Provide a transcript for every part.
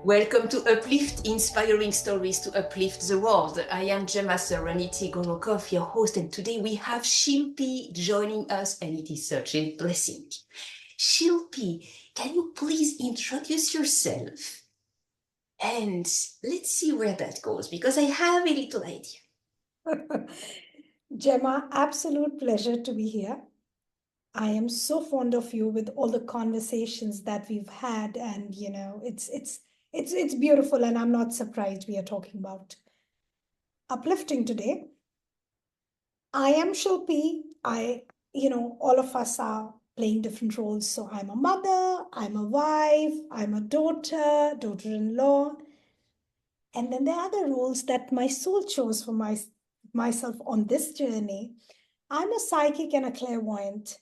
Welcome to Uplift, inspiring stories to uplift the world. I am Gemma Serenity Gorokhoff, your host, and today we have Shillpi joining us, and it is such a blessing. Shillpi, can you please introduce yourself? And let's see where that goes, because I have a little idea. Gemma, absolute pleasure to be here. I am so fond of you with all the conversations that we've had, and it's beautiful, and I'm not surprised we are talking about uplifting today. I am Shilpi. All of us are playing different roles. So I'm a mother, I'm a wife, I'm a daughter-in-law, and then there are other roles that my soul chose for myself on this journey. I'm a psychic and a clairvoyant.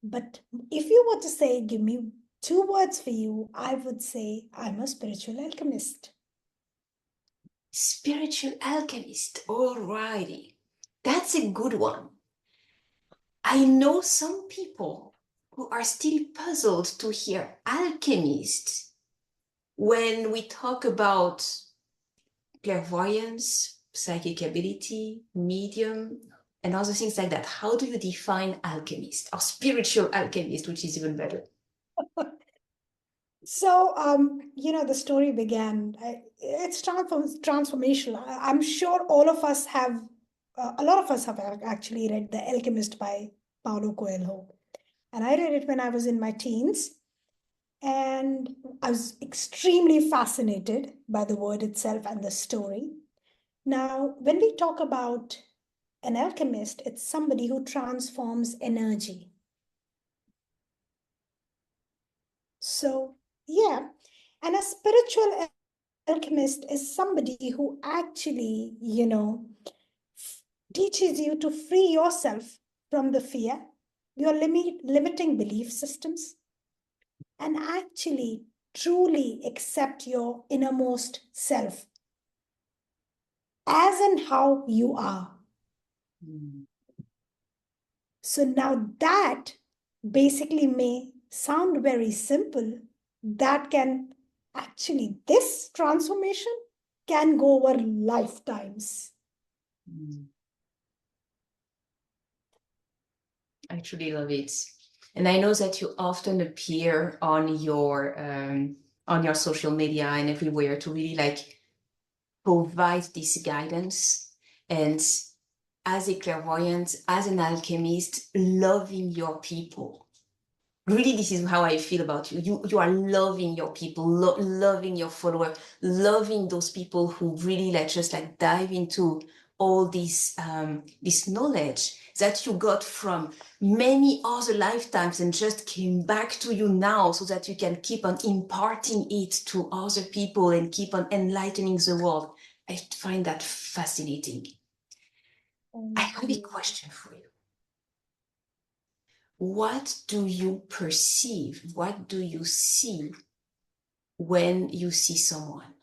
But if you were to say, give me two words for you, I would say I'm a spiritual alchemist. Spiritual alchemist, alrighty. That's a good one. I know some people who are still puzzled to hear alchemist when we talk about clairvoyance, psychic ability, medium, and other things like that. How do you define alchemist or spiritual alchemist, which is even better? So, the story began. It's transformational. I'm sure all of us have, a lot of us have actually read The Alchemist by Paulo Coelho. And I read it when I was in my teens. And I was extremely fascinated by the word itself and the story. Now, when we talk about an alchemist, it's somebody who transforms energy. So, yeah. And a spiritual alchemist is somebody who actually, teaches you to free yourself from the fear, your limiting belief systems, and actually truly accept your innermost self as and how you are. So now that basically may sound very simple, that can actually, this transformation can go over lifetimes. I truly love it. And I know that you often appear on your social media and everywhere to really provide this guidance. And as a clairvoyant, as an alchemist, loving your people. Really, this is how I feel about you. You are loving your people, loving your follower, loving those people who really just dive into all this knowledge that you got from many other lifetimes and just came back to you now so that you can keep on imparting it to other people and keep on enlightening the world. I find that fascinating. I have a question for you. What do you perceive? What do you see when you see someone?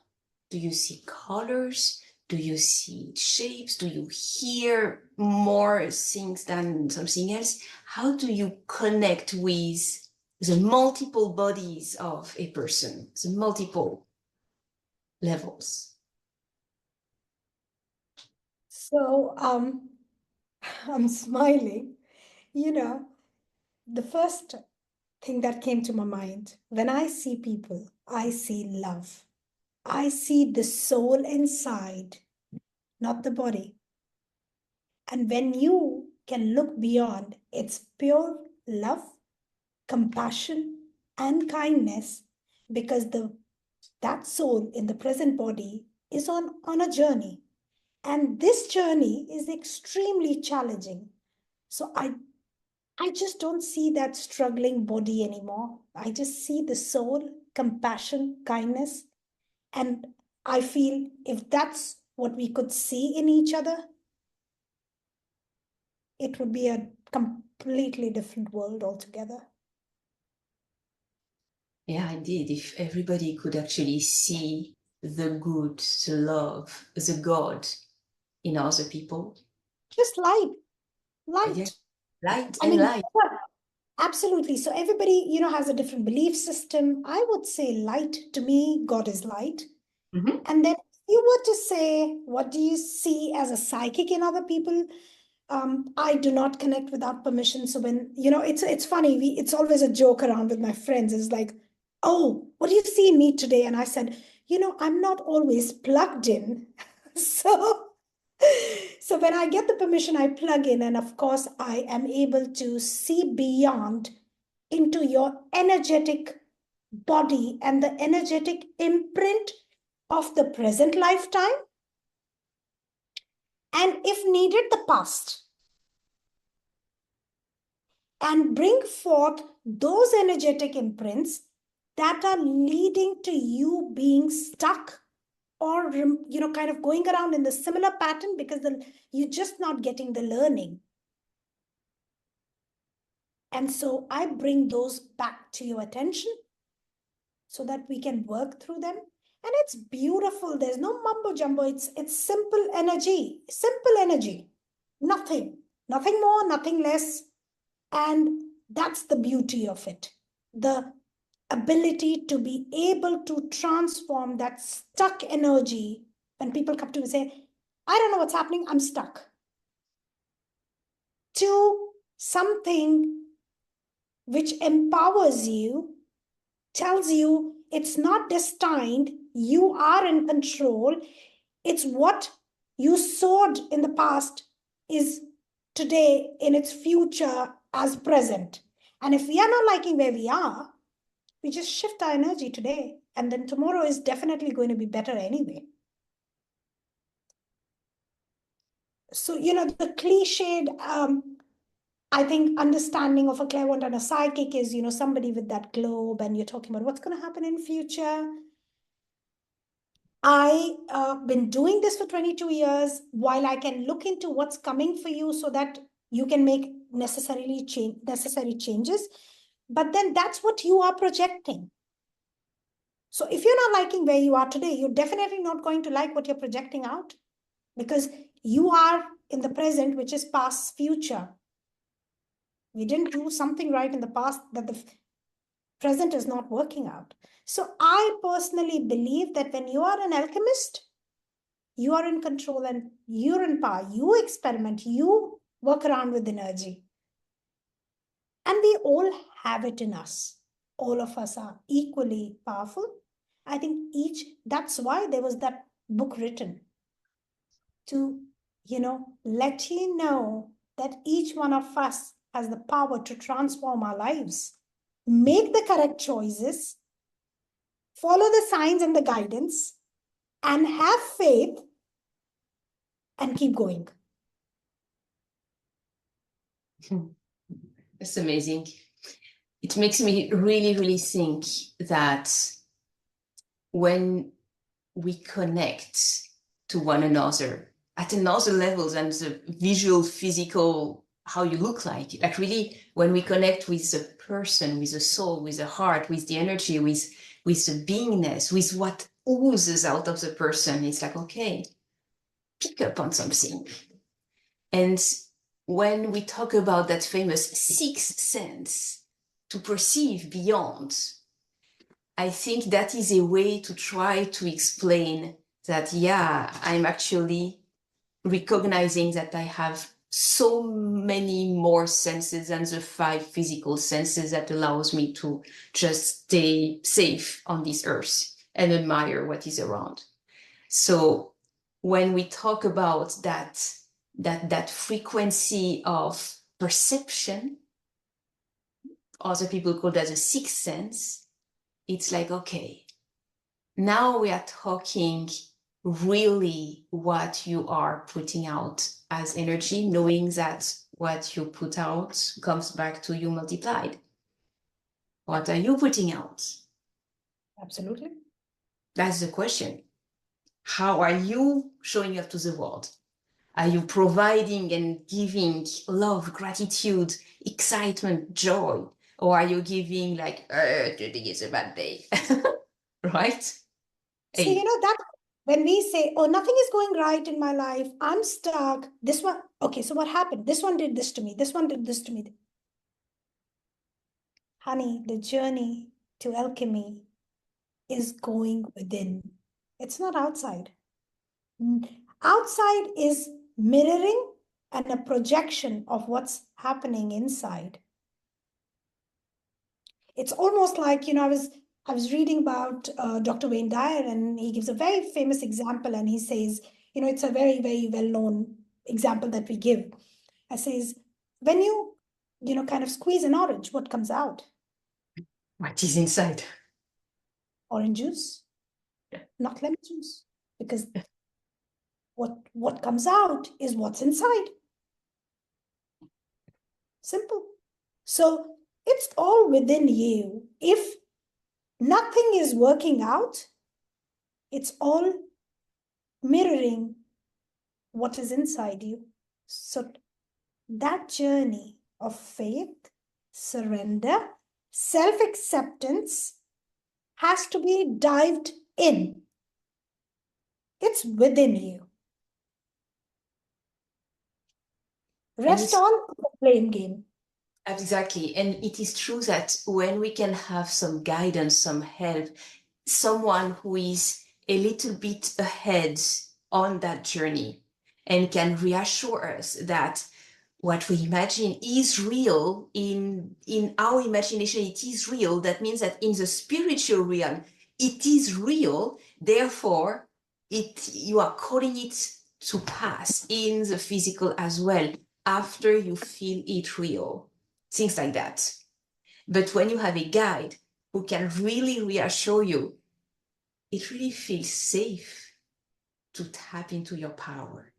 Do you see colors? Do you see shapes? Do you hear more things than something else? How do you connect with the multiple bodies of a person, the multiple levels? So I'm smiling. The first thing that came to my mind, when I see people, I see love. I see the soul inside, not the body. And when you can look beyond, it's pure love, compassion, and kindness, because that soul in the present body is on a journey. And this journey is extremely challenging. So I just don't see that struggling body anymore. I just see the soul, compassion, kindness. And I feel if that's what we could see in each other, it would be a completely different world altogether. Yeah, indeed. If everybody could actually see the good, the love, the God in other people. Just light. Yeah. Light I and mean, light. Absolutely. So everybody, has a different belief system. I would say light. To me, God is light. Mm-hmm. And then you were to say, what do you see as a psychic in other people? I do not connect without permission. So when, it's funny, it's always a joke around with my friends. It's like, oh, what do you see in me today? And I said, I'm not always plugged in. So, so when I get the permission, I plug in. And of course, I am able to see beyond into your energetic body and the energetic imprint of the present lifetime, and if needed, the past, and bring forth those energetic imprints that are leading to you being stuck or kind of going around in the similar pattern because you're just not getting the learning. And so I bring those back to your attention so that we can work through them. And it's beautiful. There's no mumbo jumbo. It's simple energy, nothing more, nothing less. And that's the beauty of it. The ability to be able to transform that stuck energy. When people come to me and say, I don't know what's happening, I'm stuck, to something which empowers you, tells you it's not destined, you are in control. It's what you sowed in the past is today in its future as present. And if we are not liking where we are, we just shift our energy today. And then tomorrow is definitely going to be better anyway. So, the cliched, I think, understanding of a clairvoyant and a psychic is, somebody with that globe and you're talking about what's going to happen in future. I've been doing this for 22 years. While I can look into what's coming for you so that you can make necessary changes, but then that's what you are projecting. So if you're not liking where you are today, you're definitely not going to like what you're projecting out, because you are in the present, which is past future. We didn't do something right in the past that the present is not working out. So I personally believe that when you are an alchemist, you are in control and you're in power. You experiment, you work around with energy. And we all have it in us. All of us are equally powerful. I think that's why there was that book written to, let you know that each one of us has the power to transform our lives, make the correct choices, follow the signs and the guidance, and have faith and keep going. That's amazing. It makes me really, really think that when we connect to one another at another level than the visual, physical, how you look like really when we connect with the person, with the soul, with the heart, with the energy, with the beingness, with what oozes out of the person, it's like, okay, pick up on something. And when we talk about that famous sixth sense, to perceive beyond, I think that is a way to try to explain that, yeah, I'm actually recognizing that I have so many more senses than the 5 physical senses that allows me to just stay safe on this earth and admire what is around. So when we talk about that frequency of perception, other people call that the sixth sense, it's like, okay, now we are talking really what you are putting out as energy, knowing that what you put out comes back to you multiplied. What are you putting out? Absolutely. That's the question. How are you showing up to the world? Are you providing and giving love, gratitude, excitement, joy? Or are you giving like, today is a bad day, right? So, that when we say, oh, nothing is going right in my life, I'm stuck. This one, okay, so what happened? This one did this to me. This one did this to me. Honey, the journey to alchemy is going within. It's not outside. Outside is mirroring and a projection of what's happening inside. It's almost like, I was reading about Dr. Wayne Dyer, and he gives a very famous example, and he says, it's a very, very well-known example that we give. I says, when you, kind of squeeze an orange, what comes out? What is inside? Orange juice, not lemon juice, because what comes out is what's inside. Simple. So it's all within you. If nothing is working out, it's all mirroring what is inside you. So that journey of faith, surrender, self-acceptance has to be dived in. It's within you. Rest on the blame game. Exactly. And it is true that when we can have some guidance, some help, someone who is a little bit ahead on that journey and can reassure us that what we imagine is real in our imagination, it is real. That means that in the spiritual realm, it is real. Therefore, you are calling it to pass in the physical as well after you feel it real. Things like that. But when you have a guide who can really reassure you, it really feels safe to tap into your power.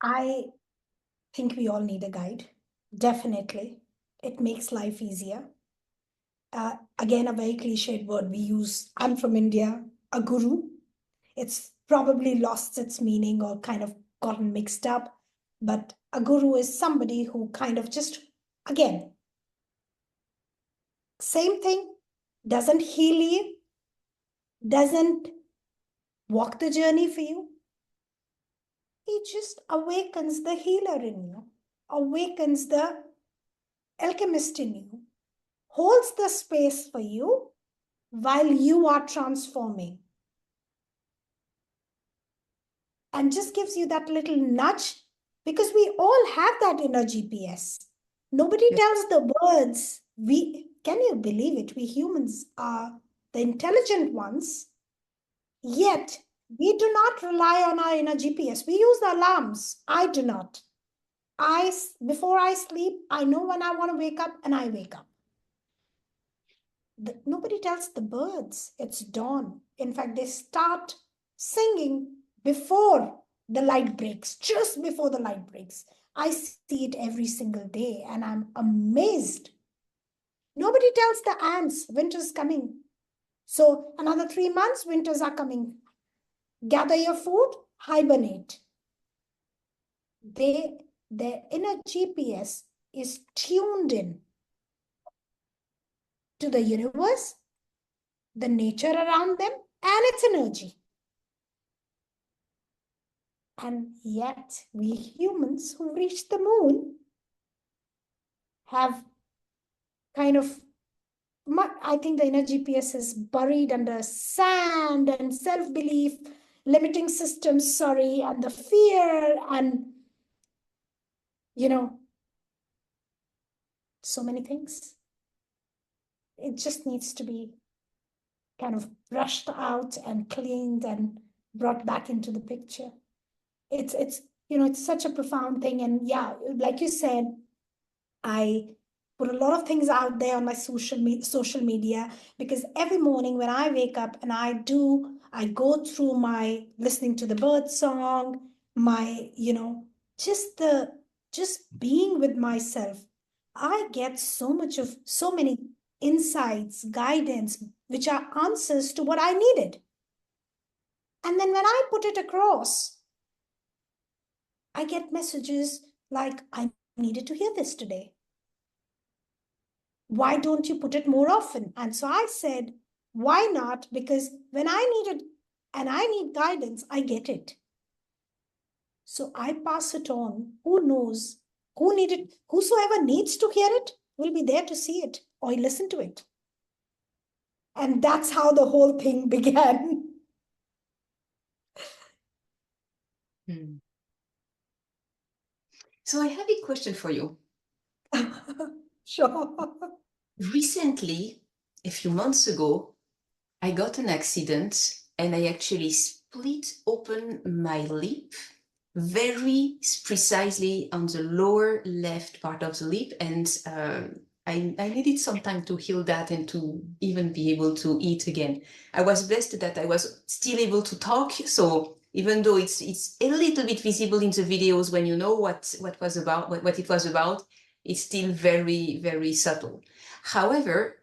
I think we all need a guide. Definitely. It makes life easier. Again, a very cliched word we use. I'm from India, a guru. It's probably lost its meaning or kind of gotten mixed up. But a guru is somebody who kind of just, again, same thing, doesn't heal you, doesn't walk the journey for you. He just awakens the healer in you, awakens the alchemist in you, holds the space for you while you are transforming. And just gives you that little nudge, because we all have that inner GPS. Nobody tells the birds. Can you believe it? We humans are the intelligent ones, yet we do not rely on our inner GPS. We use the alarms. I do not. Before I sleep, I know when I want to wake up, and I wake up. Nobody tells the birds it's dawn. In fact, they start singing before the light breaks, just before the light breaks. I see it every single day, and I'm amazed. Nobody tells the ants winter's coming. So another 3 months, winters are coming. Gather your food, hibernate. Their inner GPS is tuned in to the universe, the nature around them, and its energy. And yet, we humans who reached the moon have kind of, I think the inner GPS is buried under sand and self-belief, limiting systems, and the fear, and, so many things. It just needs to be kind of brushed out and cleaned and brought back into the picture. It's such a profound thing. And yeah, like you said, I put a lot of things out there on my social media, because every morning when I wake up and I go through my listening to the bird song, my, just being with myself, I get so many insights, guidance, which are answers to what I needed. And then when I put it across, I get messages like, I needed to hear this today. Why don't you put it more often? And so I said, why not? Because when I needed and I need guidance, I get it. So I pass it on. Who knows? Whosoever needs to hear it, will be there to see it or listen to it. And that's how the whole thing began. So I have a question for you. Sure. Recently, a few months ago, I got an accident and I actually split open my lip very precisely on the lower left part of the lip, and I needed some time to heal that and to even be able to eat again. I was blessed that I was still able to talk, so even though it's a little bit visible in the videos when you know what it was about, it's still very, very subtle. However,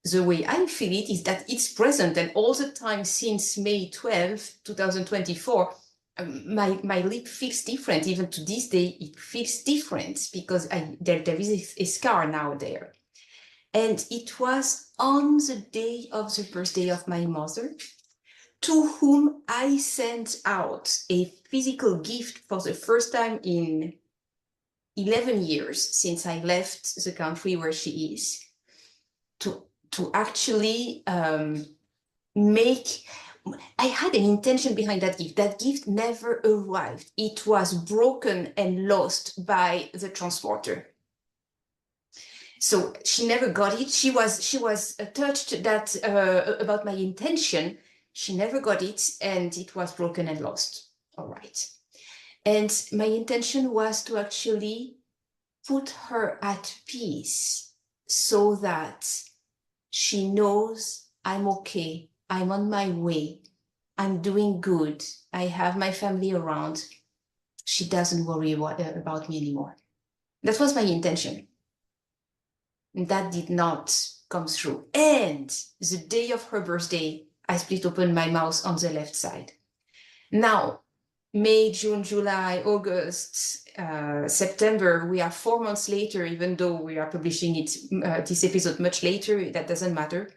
the way I feel it is that it's present, and all the time since May 12, 2024, my lip feels different. Even to this day, it feels different because there is a scar now there. And it was on the day of the birthday of my mother, to whom I sent out a physical gift for the first time in 11 years since I left the country where she is, to actually make. I had an intention behind that gift. That gift never arrived. It was broken and lost by the transporter. So she never got it. She was touched that about my intention. She never got it, and it was broken and lost. All right. And my intention was to actually put her at peace so that she knows I'm okay. I'm on my way. I'm doing good. I have my family around. She doesn't worry about me anymore. That was my intention. That did not come through. And the day of her birthday, I split open my mouth on the left side. Now, May, June, July, August, September, we are 4 months later, even though we are publishing it, this episode much later, that doesn't matter.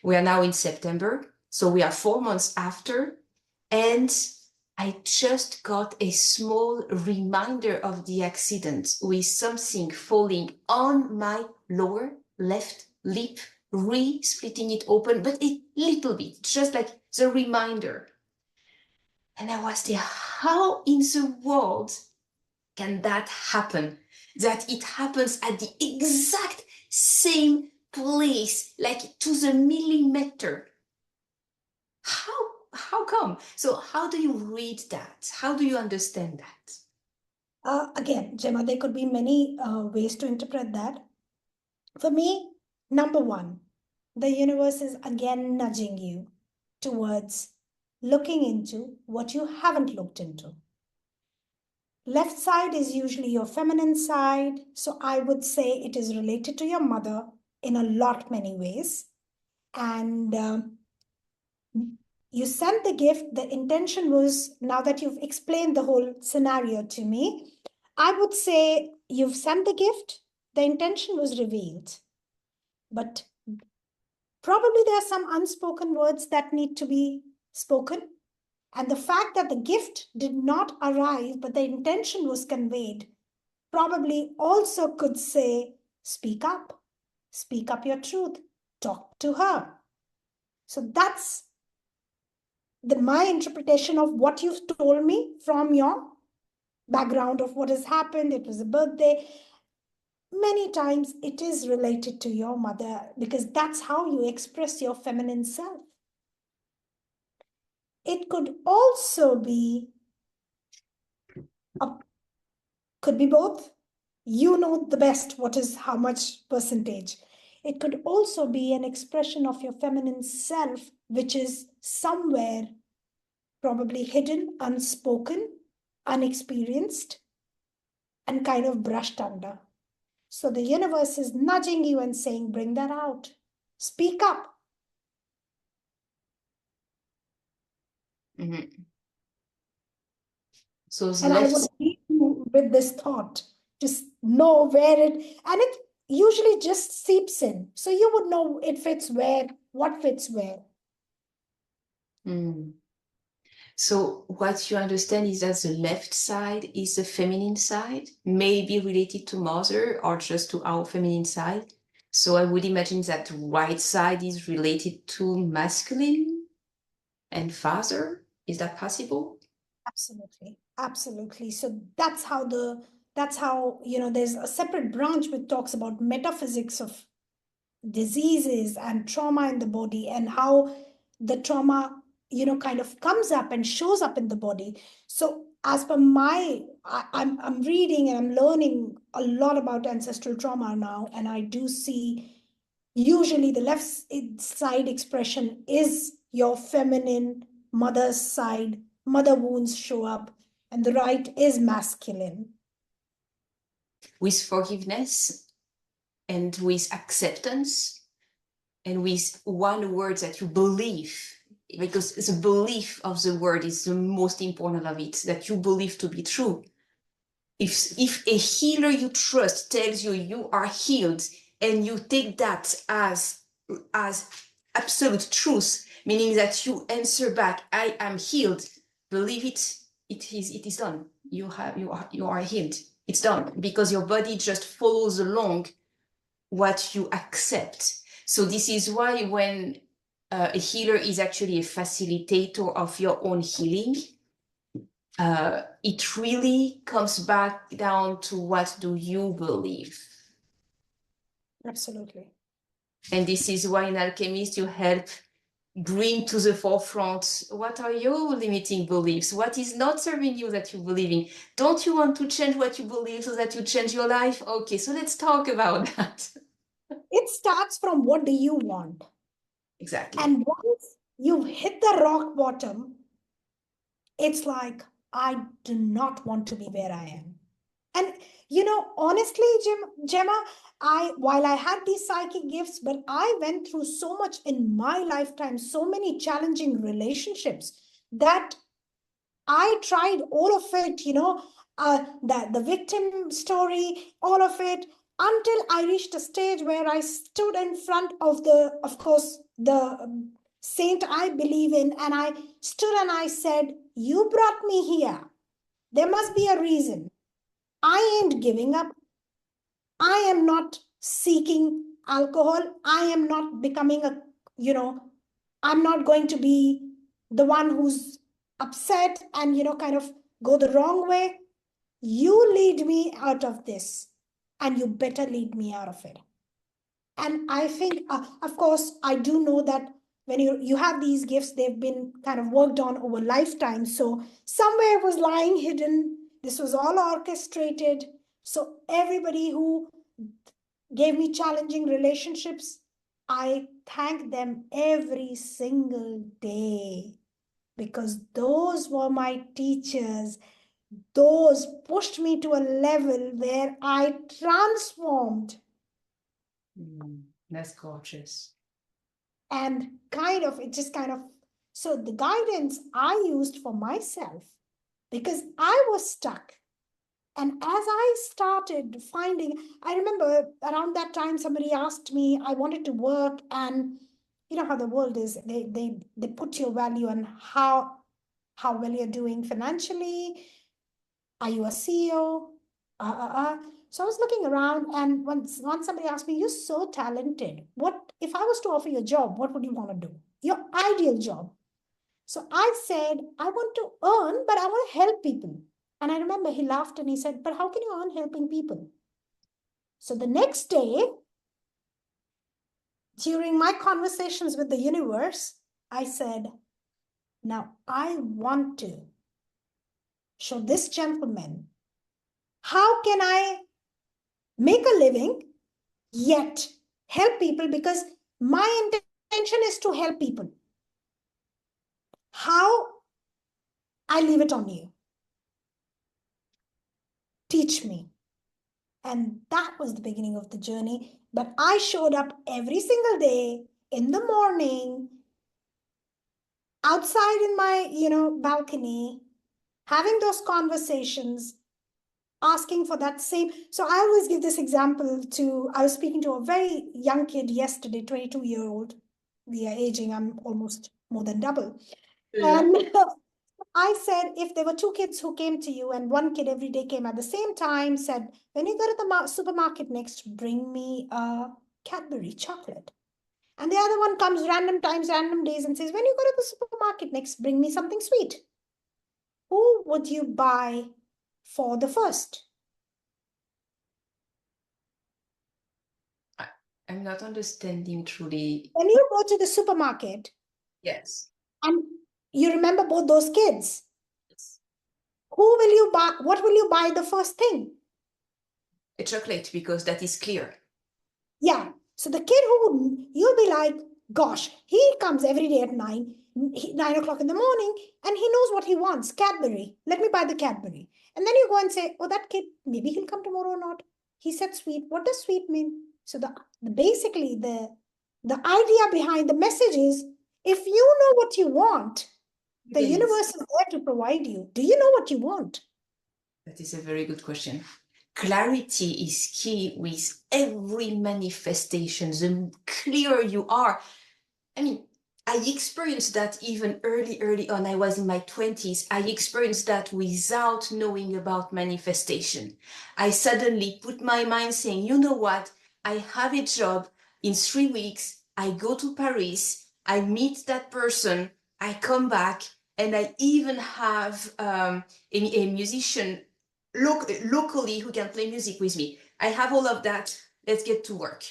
We are now in September, so we are 4 months after, and I just got a small reminder of the accident with something falling on my lower left lip, re-splitting it open, but a little bit, just like the reminder. And I was there, how in the world can that happen? That it happens at the exact same place, like to the millimeter. How come? So how do you read that? How do you understand that? Again, Gemma, there could be many ways to interpret that. For me, number one, the universe is again nudging you towards looking into what you haven't looked into. Left side is usually your feminine side, so I would say it is related to your mother in a lot many ways. And you sent the gift. The intention was, now that you've explained the whole scenario to me, I would say you've sent the gift, the intention was revealed. But probably there are some unspoken words that need to be spoken. And the fact that the gift did not arrive, but the intention was conveyed, probably also could say, speak up your truth, talk to her. So that's my interpretation of what you've told me from your background of what has happened. It was a birthday. Many times it is related to your mother because that's how you express your feminine self. It could also be, could be both. You know the best what is how much percentage. It could also be an expression of your feminine self, which is somewhere probably hidden, unspoken, unexperienced, and kind of brushed under. So the universe is nudging you and saying, bring that out. Speak up. Mm-hmm. So and I would leave you with this thought, just know where and it usually just seeps in. So you would know it fits where, what fits where. So what you understand is that the left side is the feminine side, maybe related to mother or just to our feminine side. So I would imagine that right side is related to masculine and father. Is that possible? Absolutely, absolutely. So that's how, there's a separate branch which talks about metaphysics of diseases and trauma in the body, and how the trauma, kind of comes up and shows up in the body. So as per I'm reading and I'm learning a lot about ancestral trauma now, and I do see usually the left side expression is your feminine mother's side, mother wounds show up, and the right is masculine. With forgiveness and with acceptance and with one word that you believe, because the belief of the word is the most important of it, that you believe to be true. If a healer you trust tells you you are healed, and you take that as absolute truth, meaning that you answer back, I am healed, believe it, it is done. You are healed. It's done, because your body just follows along what you accept. So this is why when a healer is actually a facilitator of your own healing, it really comes back down to what do you believe. Absolutely. And this is why in Alchemist you help bring to the forefront what are your limiting beliefs, what is not serving you that you believe in. Don't you want to change what you believe so that you change your life? Okay, so let's talk about that. It starts from what do you want? Exactly. And once you've hit the rock bottom, it's like, I do not want to be where I am. And, honestly, Gemma, while I had these psychic gifts, but I went through so much in my lifetime, so many challenging relationships, that I tried all of it, the victim story, all of it, until I reached a stage where I stood in front of of course, the saint I believe in, and I stood and I said, "You brought me here. There must be a reason. I ain't giving up. I am not seeking alcohol. I am not becoming I'm not going to be the one who's upset and, kind of go the wrong way. You lead me out of this, and you better lead me out of it." And I think, of course, I do know that when you have these gifts, they've been kind of worked on over lifetime. So somewhere it was lying hidden. This was all orchestrated. So everybody who gave me challenging relationships, I thank them every single day, because those were my teachers. Those pushed me to a level where I transformed. That's gorgeous. And so the guidance I used for myself, because I was stuck. And as I started finding, I remember around that time, somebody asked me, I wanted to work, and you know how the world is, they put your value on how well you're doing financially. Are you a CEO? So I was looking around, and once somebody asked me, "You're so talented. What if I was to offer you a job? What would you want to do? Your ideal job?" So I said, "I want to earn, but I want to help people." And I remember he laughed and he said, "But how can you earn helping people?" So the next day, during my conversations with the universe, I said, "Now I want to show this gentleman how can I make a living yet help people, because my intention is to help people. How? I leave it on you. Teach me." And that was the beginning of the journey. But I showed up every single day in the morning, outside in my, balcony, having those conversations, asking for that same. So I always give this example I was speaking to a very young kid yesterday, 22-year-old. We are aging. I'm almost more than double. Yeah. And I said, if there were two kids who came to you and one kid every day came at the same time, said, "When you go to the supermarket next, bring me a Cadbury chocolate. And the other one comes random times, random days and says, when you go to the supermarket next, bring me something sweet. Who would you buy for the first? I'm not understanding truly. When you go to the supermarket, Yes. and you remember both those kids, Yes. who will you buy? What will you buy the first thing? A chocolate, because that is clear. Yeah. So the kid who you'll be like, gosh, he comes every day at 9 o'clock in the morning, and he knows what he wants. Cadbury. Let me buy the Cadbury. And then you go and say, oh, that kid, maybe he'll come tomorrow or not. He said sweet. What does sweet mean? So basically the idea behind the message is, if you know what you want, the universe is there to provide you. Do you know what you want? That is a very good question. Clarity is key with every manifestation. The clearer you are. I mean, I experienced that even early on. I was in my 20s. I experienced that without knowing about manifestation. I suddenly put my mind saying, you know what? I have a job in 3 weeks. I go to Paris. I meet that person. I come back. And I even have a musician locally who can play music with me. I have all of that. Let's get to work.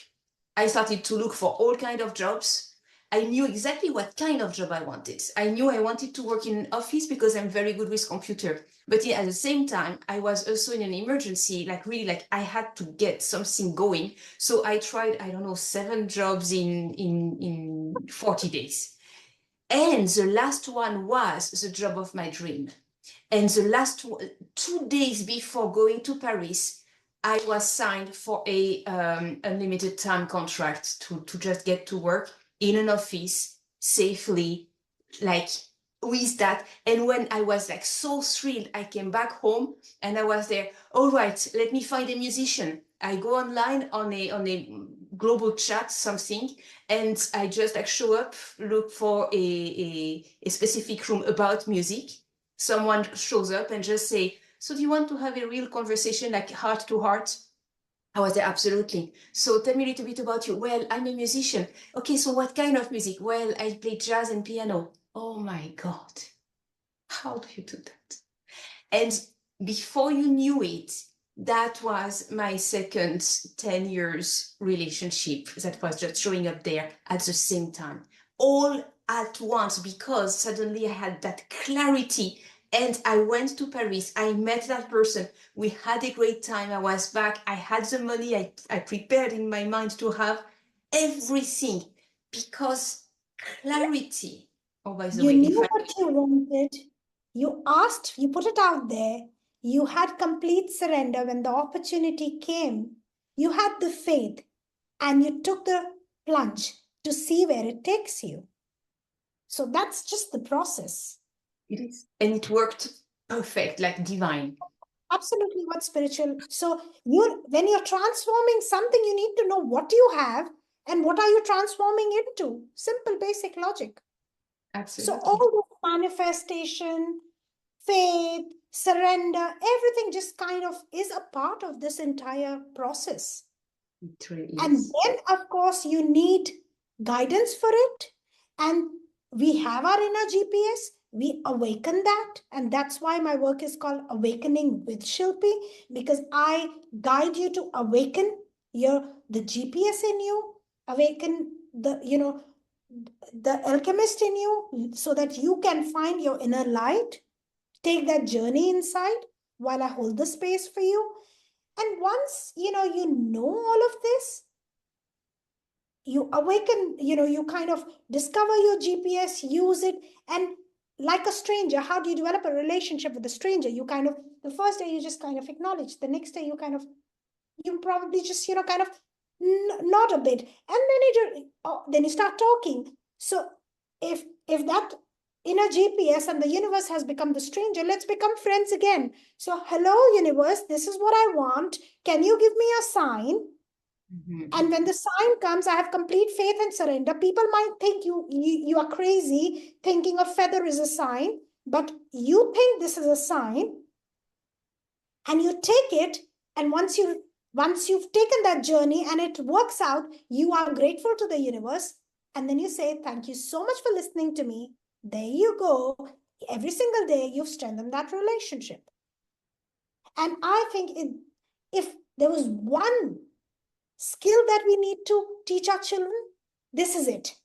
I started to look for all kinds of jobs. I knew exactly what kind of job I wanted. I knew I wanted to work in an office because I'm very good with computer. But at the same time, I was also in an emergency, like I had to get something going. So I tried, I don't know, 7 jobs in 40 days. And the last one was the job of my dream. And the last 2 days before going to Paris, I was signed for a unlimited time contract to just get to work in an office safely, like with that. And when I was like so thrilled, I came back home and I was there. All right, let me find a musician. I go online on a global chat, something, and I just like show up, look for a specific room about music. Someone shows up and just say, so do you want to have a real conversation, like heart to heart? I was there, absolutely. So tell me a little bit about you. Well, I'm a musician. Okay, so what kind of music? Well, I play jazz and piano. Oh my God. How do you do that? And before you knew it, that was my second 10 years relationship that was just showing up there at the same time, all at once, because suddenly I had that clarity. And I went to Paris. I met that person. We had a great time. I was back. I had the money. I prepared in my mind to have everything because clarity. Oh, by the You way, knew what you wanted. You asked, you put it out there. You had complete surrender when the opportunity came. You had the faith and you took the plunge to see where it takes you. So that's just the process. It is. And it worked perfect, like divine. Absolutely what spiritual. So when you're transforming something, you need to know what you have and what are you transforming into. Simple, basic logic. Absolutely. So all the manifestation, faith, surrender, everything just kind of is a part of this entire process. It really is. And then, of course, you need guidance for it. And we have our inner GPS. We awaken that. And that's why my work is called Awakening with Shillpi, because I guide you to awaken the GPS in you, awaken the alchemist in you, so that you can find your inner light, take that journey inside while I hold the space for you. And once you know all of this, you awaken, you kind of discover your GPS, use it, and like a stranger, how do you develop a relationship with a stranger? You kind of, the first day you just kind of acknowledge, the next day you probably just kind of nod a bit, and then you start talking. So if that inner GPS and the universe has become the stranger, let's become friends again. So hello universe, this is what I want, can you give me a sign? And when the sign comes, I have complete faith and surrender. People might think you are crazy thinking a feather is a sign, but you think this is a sign and you take it. And once you Once you've taken that journey and it works out, you are grateful to the universe. And then you say, thank you so much for listening to me. There you go. Every single day, you've strengthened that relationship. And I think if there was one skill that we need to teach our children, this is it.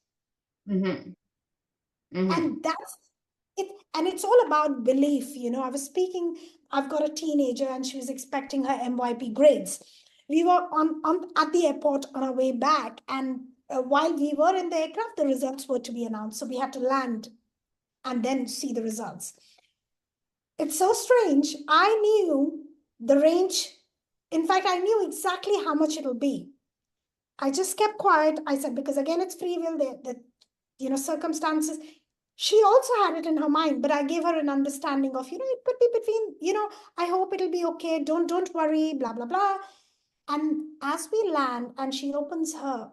Mm-hmm. And that's it. And it's all about belief. I've got a teenager and she was expecting her MYP grades. We were at the airport on our way back, and while we were in the aircraft, the results were to be announced. So we had to land and then see the results. It's so strange. I knew the range. In fact, I knew exactly how much it'll be. I just kept quiet. I said, because again, it's free will, the circumstances. She also had it in her mind, but I gave her an understanding of, it could be between, I hope it'll be okay. Don't worry, blah, blah, blah. And as we land and she opens her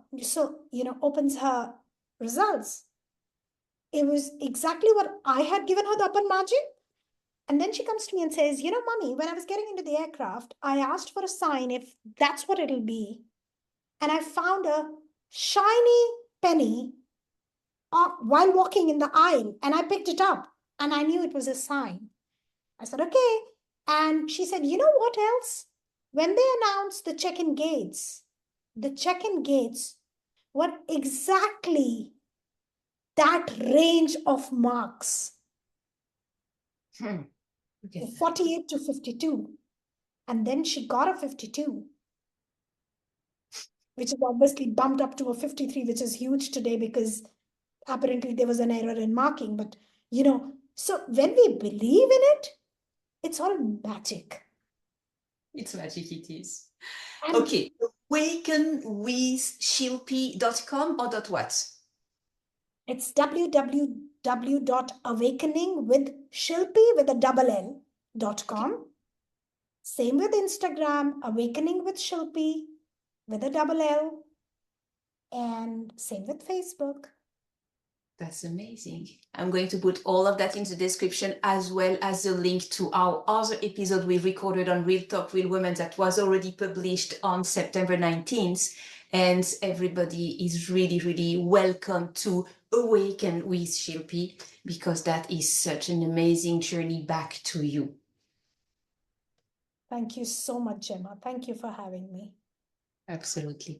results, it was exactly what I had given her the upper margin. And then she comes to me and says, Mommy, when I was getting into the aircraft, I asked for a sign if that's what it'll be. And I found a shiny penny while walking in the aisle, and I picked it up and I knew it was a sign. I said, okay. And she said, you know what else? When they announced the check-in gates were exactly that range of marks. 48 to 52. And then she got a 52, which is obviously bumped up to a 53, which is huge today because apparently there was an error in marking. But, so when we believe in it, it's all magic. It's magic, it is. And okay, awakenwithshilpi.com or .what? It's www.awakeningwithshilpi.com. Okay. Same with Instagram, Awakening with Shilpi with a double L. And same with Facebook. That's amazing. I'm going to put all of that in the description, as well as a link to our other episode we recorded on Real Talk, Real Women that was already published on September 19th. And everybody is really, really welcome to Awaken with Shilpi, because that is such an amazing journey back to you. Thank you so much, Gemma. Thank you for having me. Absolutely.